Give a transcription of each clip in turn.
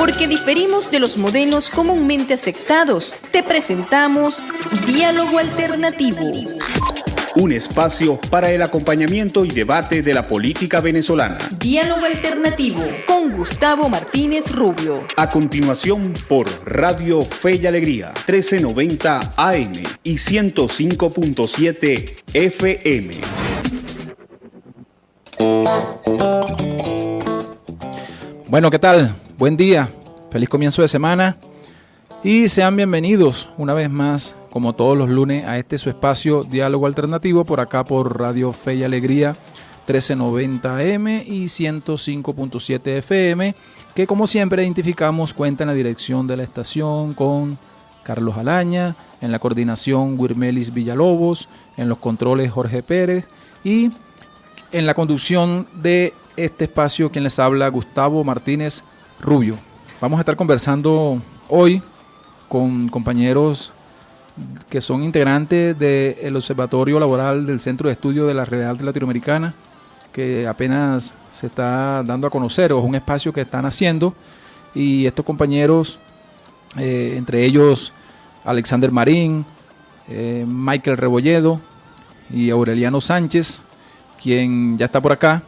Porque diferimos de los modelos comúnmente aceptados, te presentamos Diálogo Alternativo. Un espacio para el acompañamiento y debate de la política venezolana. Diálogo Alternativo con Gustavo Martínez Rubio. A continuación por Radio Fe y Alegría, 1390 AM y 105.7 FM. Bueno, ¿qué tal? Buen día, feliz comienzo de semana y sean bienvenidos una vez más, como todos los lunes, a este su espacio Diálogo Alternativo por acá por Radio Fe y Alegría 1390 AM y 105.7 FM, que como siempre identificamos cuenta en la dirección de la estación con Carlos Alaña, en la coordinación Wirmelis Villalobos, en los controles Jorge Pérez y en la conducción de este espacio quien les habla Gustavo Martínez Rubio. Vamos a estar conversando hoy con compañeros que son integrantes del Observatorio Laboral del Centro de Estudio de la Realidad Latinoamericana, que apenas se está dando a conocer, o es un espacio que están haciendo, y estos compañeros, entre ellos Alexander Marín, Michael Rebolledo y Aureliano Sánchez, quien ya está por acá.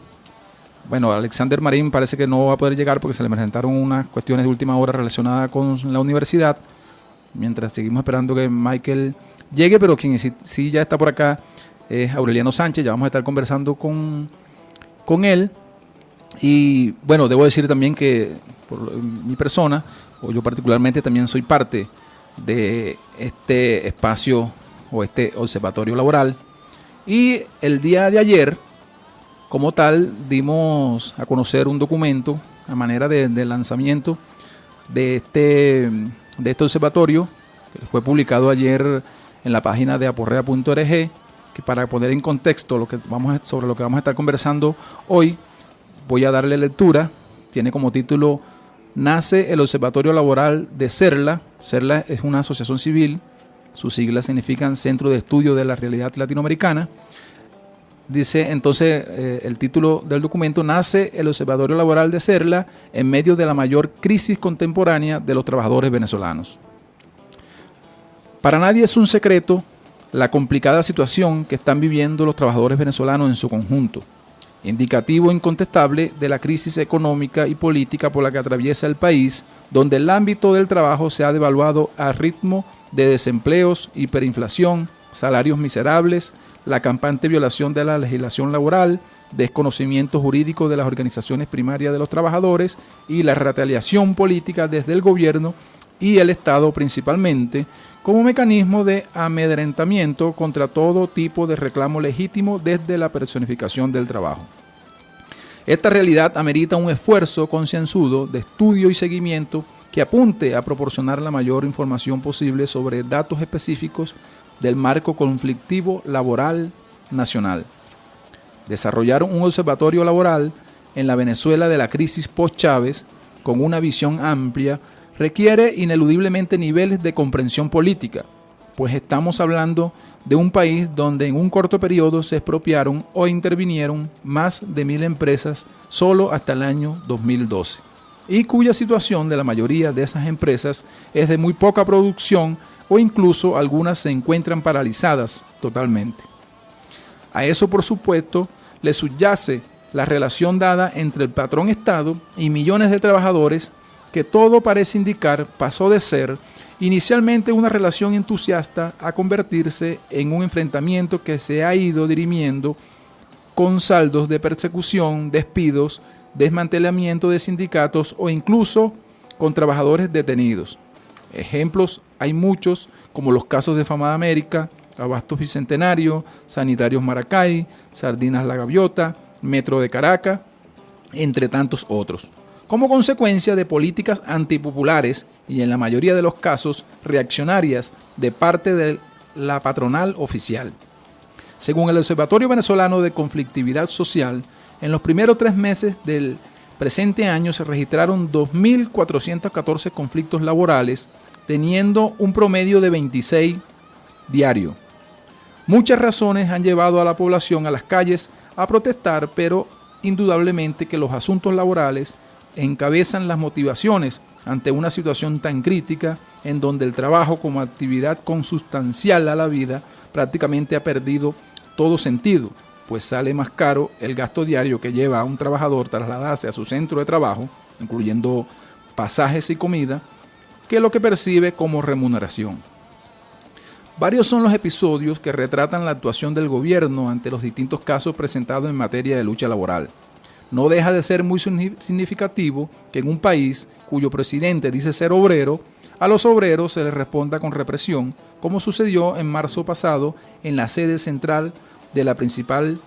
Bueno, Alexander Marín parece que no va a poder llegar porque se le presentaron unas cuestiones de última hora relacionadas con la universidad, mientras seguimos esperando que Michael llegue, pero quien sí ya está por acá es Aureliano Sánchez. Ya vamos a estar conversando con él. Y bueno, debo decir también que por mi persona, o yo particularmente también soy parte de este espacio o este observatorio laboral. Y el día de ayer, como tal, dimos a conocer un documento a manera de lanzamiento de este observatorio, que fue publicado ayer en la página de aporrea.org, que para poner en contexto sobre lo que vamos a estar conversando hoy, voy a darle lectura. Tiene como título Nace el Observatorio Laboral de CERLA. CERLA es una asociación civil, sus siglas significan Centro de Estudio de la Realidad Latinoamericana. Dice entonces el título del documento: Nace el Observatorio Laboral de CERLA en medio de la mayor crisis contemporánea de los trabajadores venezolanos. Para nadie es un secreto la complicada situación que están viviendo los trabajadores venezolanos en su conjunto, indicativo incontestable de la crisis económica y política por la que atraviesa el país, donde el ámbito del trabajo se ha devaluado a ritmo de desempleos, hiperinflación, salarios miserables, la campante violación de la legislación laboral, desconocimiento jurídico de las organizaciones primarias de los trabajadores y la retaliación política desde el gobierno y el Estado principalmente, como mecanismo de amedrentamiento contra todo tipo de reclamo legítimo desde la personificación del trabajo. Esta realidad amerita un esfuerzo concienzudo de estudio y seguimiento que apunte a proporcionar la mayor información posible sobre datos específicos del marco conflictivo laboral nacional. Desarrollar un observatorio laboral en la Venezuela de la crisis post-Chávez con una visión amplia requiere ineludiblemente niveles de comprensión política, pues estamos hablando de un país donde en un corto periodo se expropiaron o intervinieron más de 1.000 empresas solo hasta el año 2012, y cuya situación de la mayoría de esas empresas es de muy poca producción o incluso algunas se encuentran paralizadas totalmente. A eso, por supuesto, le subyace la relación dada entre el patrón Estado y millones de trabajadores que todo parece indicar pasó de ser inicialmente una relación entusiasta a convertirse en un enfrentamiento que se ha ido dirimiendo con saldos de persecución, despidos, desmantelamiento de sindicatos o incluso con trabajadores detenidos. Ejemplos hay muchos, como los casos de Famada América, Abastos Bicentenario, Sanitarios Maracay, Sardinas La Gaviota, Metro de Caracas, entre tantos otros, como consecuencia de políticas antipopulares y en la mayoría de los casos reaccionarias de parte de la patronal oficial. Según el Observatorio Venezolano de Conflictividad Social, en los primeros 3 meses del presente año se registraron 2.414 conflictos laborales, teniendo un promedio de 26 diario. Muchas razones han llevado a la población a las calles a protestar, pero indudablemente que los asuntos laborales encabezan las motivaciones ante una situación tan crítica en donde el trabajo como actividad consustancial a la vida prácticamente ha perdido todo sentido, pues sale más caro el gasto diario que lleva a un trabajador trasladarse a su centro de trabajo, incluyendo pasajes y comida, que lo que percibe como remuneración. Varios son los episodios que retratan la actuación del gobierno ante los distintos casos presentados en materia de lucha laboral. No deja de ser muy significativo que en un país cuyo presidente dice ser obrero, a los obreros se les responda con represión, como sucedió en marzo pasado en la sede central de la principal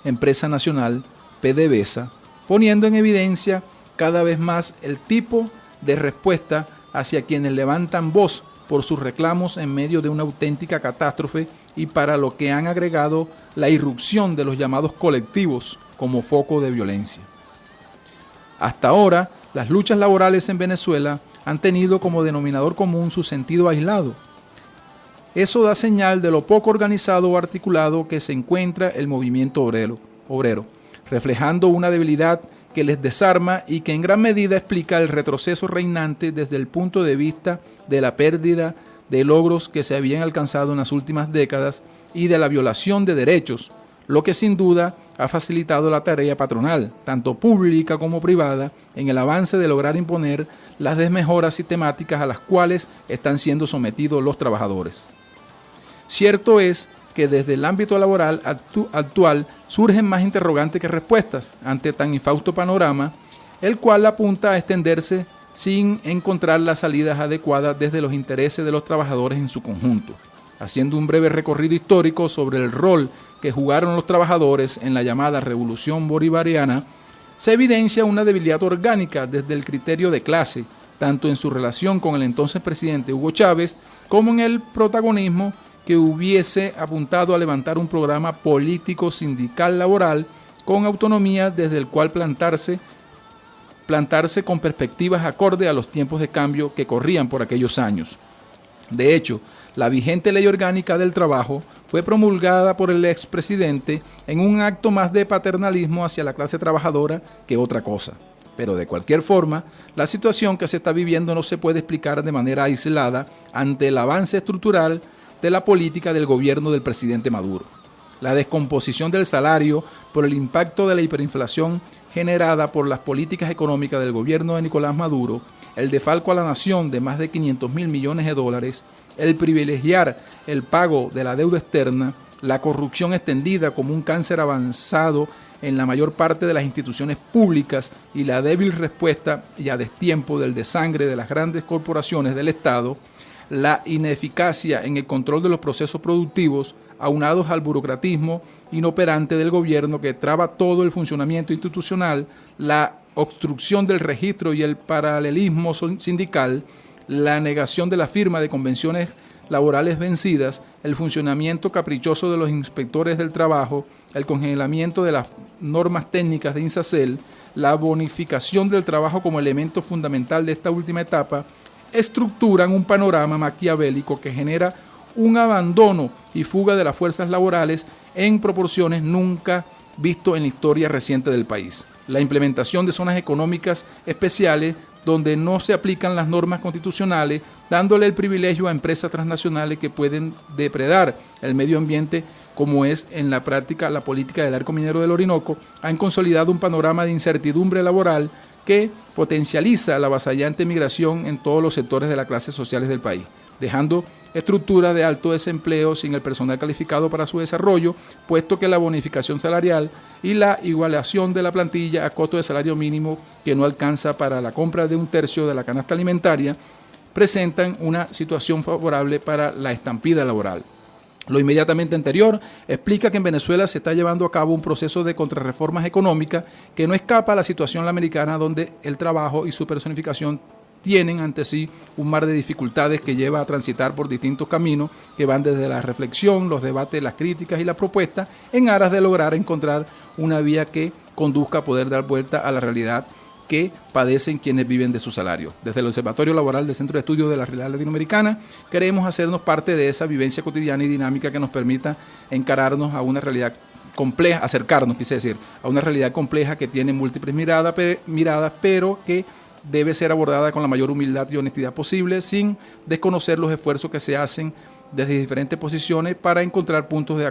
empresa nacional, PDVSA, poniendo en evidencia cada vez más el tipo de respuesta hacia quienes levantan voz por sus reclamos en medio de una auténtica catástrofe y para lo que han agregado la irrupción de los llamados colectivos como foco de violencia. Hasta ahora, las luchas laborales en Venezuela han tenido como denominador común su sentido aislado. Eso da señal de lo poco organizado o articulado que se encuentra el movimiento obrero, reflejando una debilidad que les desarma y que en gran medida explica el retroceso reinante desde el punto de vista de la pérdida de logros que se habían alcanzado en las últimas décadas y de la violación de derechos, lo que sin duda ha facilitado la tarea patronal, tanto pública como privada, en el avance de lograr imponer las desmejoras sistemáticas a las cuales están siendo sometidos los trabajadores. Cierto es que desde el ámbito laboral actual surgen más interrogantes que respuestas ante tan infausto panorama, el cual apunta a extenderse sin encontrar las salidas adecuadas desde los intereses de los trabajadores en su conjunto. Haciendo un breve recorrido histórico sobre el rol que jugaron los trabajadores en la llamada Revolución Bolivariana, se evidencia una debilidad orgánica desde el criterio de clase, tanto en su relación con el entonces presidente Hugo Chávez como en el protagonismo que hubiese apuntado a levantar un programa político sindical laboral con autonomía desde el cual plantarse con perspectivas acorde a los tiempos de cambio que corrían por aquellos años. De hecho, la vigente Ley Orgánica del Trabajo fue promulgada por el expresidente en un acto más de paternalismo hacia la clase trabajadora que otra cosa. Pero de cualquier forma, la situación que se está viviendo no se puede explicar de manera aislada ante el avance estructural de la política del gobierno del presidente Maduro. La descomposición del salario por el impacto de la hiperinflación generada por las políticas económicas del gobierno de Nicolás Maduro, el defalco a la nación de más de 500.000 millones de dólares, el privilegiar el pago de la deuda externa, la corrupción extendida como un cáncer avanzado en la mayor parte de las instituciones públicas y la débil respuesta y a destiempo del desangre de las grandes corporaciones del Estado, la ineficacia en el control de los procesos productivos, aunados al burocratismo inoperante del gobierno que traba todo el funcionamiento institucional, la obstrucción del registro y el paralelismo sindical, la negación de la firma de convenciones laborales vencidas, el funcionamiento caprichoso de los inspectores del trabajo, el congelamiento de las normas técnicas de INSACEL, la bonificación del trabajo como elemento fundamental de esta última etapa, estructuran un panorama maquiavélico que genera un abandono y fuga de las fuerzas laborales en proporciones nunca visto en la historia reciente del país. La implementación de zonas económicas especiales donde no se aplican las normas constitucionales, dándole el privilegio a empresas transnacionales que pueden depredar el medio ambiente, como es en la práctica la política del arco minero del Orinoco, han consolidado un panorama de incertidumbre laboral que potencializa la avasallante migración en todos los sectores de las clases sociales del país, dejando estructuras de alto desempleo sin el personal calificado para su desarrollo, puesto que la bonificación salarial y la igualación de la plantilla a costo de salario mínimo que no alcanza para la compra de un tercio de la canasta alimentaria, presentan una situación favorable para la estampida laboral. Lo inmediatamente anterior explica que en Venezuela se está llevando a cabo un proceso de contrarreformas económicas que no escapa a la situación americana, donde el trabajo y su personificación tienen ante sí un mar de dificultades que lleva a transitar por distintos caminos que van desde la reflexión, los debates, las críticas y las propuestas en aras de lograr encontrar una vía que conduzca a poder dar vuelta a la realidad que padecen quienes viven de su salario. Desde el Observatorio Laboral del Centro de Estudios de la Realidad Latinoamericana queremos hacernos parte de esa vivencia cotidiana y dinámica que nos permita encararnos a una realidad compleja, acercarnos, quise decir, a una realidad compleja que tiene múltiples miradas, pero que debe ser abordada con la mayor humildad y honestidad posible, sin desconocer los esfuerzos que se hacen desde diferentes posiciones para encontrar puntos de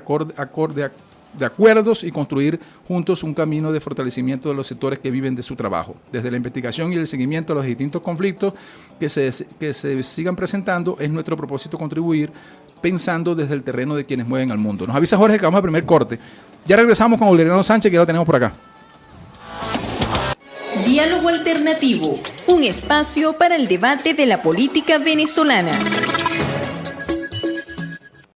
acuerdos y construir juntos un camino de fortalecimiento de los sectores que viven de su trabajo. Desde la investigación y el seguimiento de los distintos conflictos que se sigan presentando, es nuestro propósito contribuir pensando desde el terreno de quienes mueven al mundo. Nos avisa Jorge que vamos al primer corte. Ya regresamos con Aureliano Sánchez, que ya lo tenemos por acá. Diálogo Alternativo, un espacio para el debate de la política venezolana.